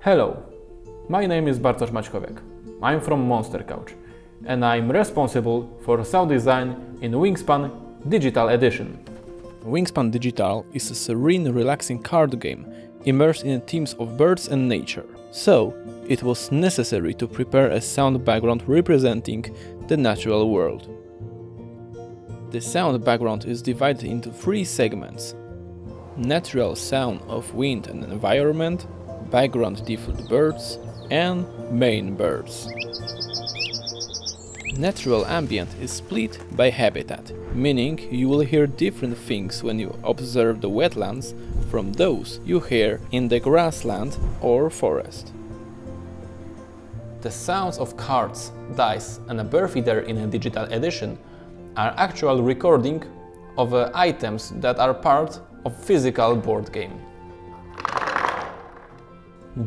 Hello, my name is Bartosz Maćkowiak. I'm from Monster Couch and I'm responsible for sound design in Wingspan Digital Edition. Wingspan Digital is a serene, relaxing card game immersed in themes of birds and nature. So, it was necessary to prepare a sound background representing the natural world. The sound background is divided into three segments: natural sound of wind and environment, background default birds, and main birds. Natural ambient is split by habitat, meaning you will hear different things when you observe the wetlands from those you hear in the grassland or forest. The sounds of cards, dice, and a bird feeder in a digital edition are actual recording of items that are part of physical board game.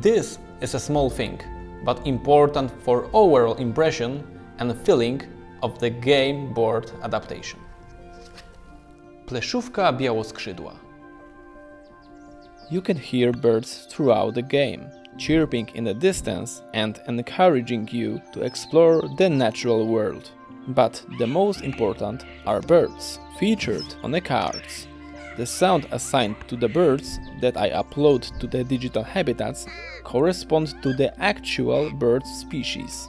This is a small thing, but important for overall impression and feeling of the game board adaptation. Pleszówka białoskrzydła. You can hear birds throughout the game, chirping in the distance and encouraging you to explore the natural world. But the most important are birds, featured on the cards. The sound assigned to the birds that I upload to the digital habitats correspond to the actual bird species.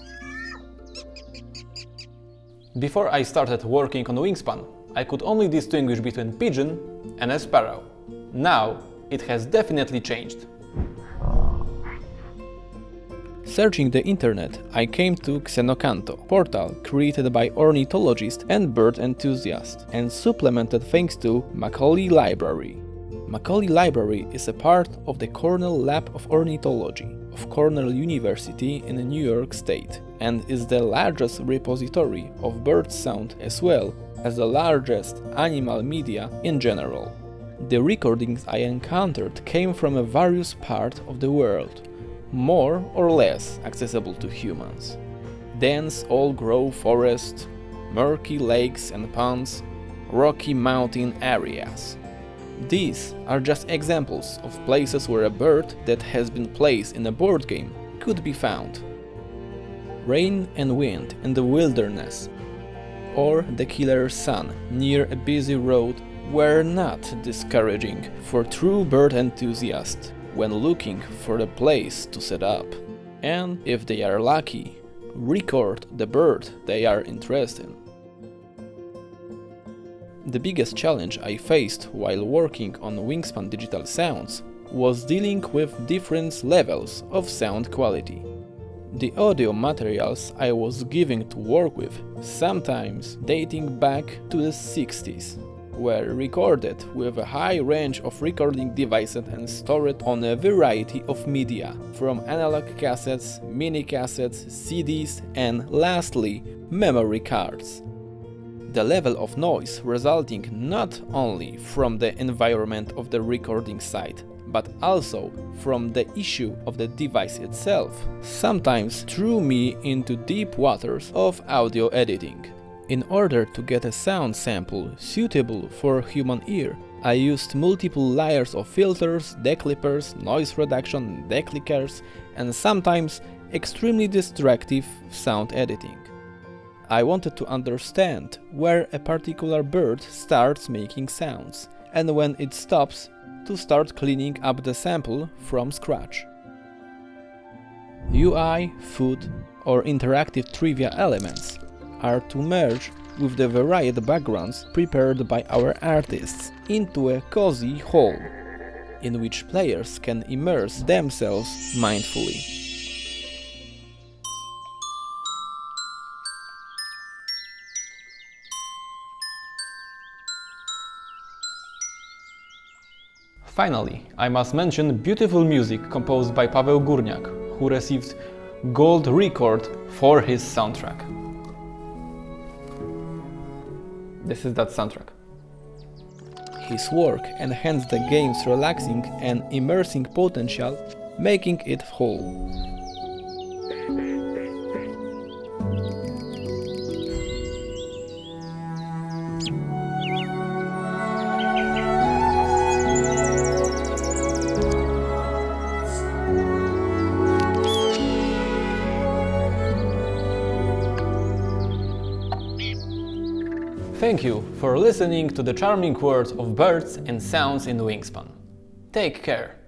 Before I started working on Wingspan, I could only distinguish between pigeon and a sparrow. Now it has definitely changed. Searching the internet, I came to Xenocanto, portal created by ornithologists and bird enthusiasts, and supplemented thanks to Macaulay Library. Macaulay Library is a part of the Cornell Lab of Ornithology of Cornell University in New York State, and is the largest repository of bird sound as well as the largest animal media in general. The recordings I encountered came from various parts of the world, more or less accessible to humans. Dense old-growth forest, murky lakes and ponds, rocky mountain areas. These are just examples of places where a bird that has been placed in a board game could be found. Rain and wind in the wilderness, or the killer sun near a busy road were not discouraging for true bird enthusiasts when looking for a place to set up, and if they are lucky, record the bird they are interested in. The biggest challenge I faced while working on Wingspan Digital Sounds was dealing with different levels of sound quality. The audio materials I was given to work with, sometimes dating back to the 60s, were recorded with a high range of recording devices and stored on a variety of media, from analog cassettes, mini cassettes, CDs, and lastly, memory cards. The level of noise resulting not only from the environment of the recording site, but also from the issue of the device itself, sometimes threw me into deep waters of audio editing. In order to get a sound sample suitable for human ear, I used multiple layers of filters, declippers, noise reduction, declickers, and sometimes extremely destructive sound editing. I wanted to understand where a particular bird starts making sounds, and when it stops, to start cleaning up the sample from scratch. UI, food, or interactive trivia elements are to merge with the varied backgrounds prepared by our artists into a cozy whole, in which players can immerse themselves mindfully. Finally, I must mention beautiful music composed by Paweł Górniak, who received Gold Record for his soundtrack. This is that soundtrack. His work enhanced the game's relaxing and immersing potential, making it whole. Thank you for listening to the charming world of birds and sounds in Wingspan. Take care!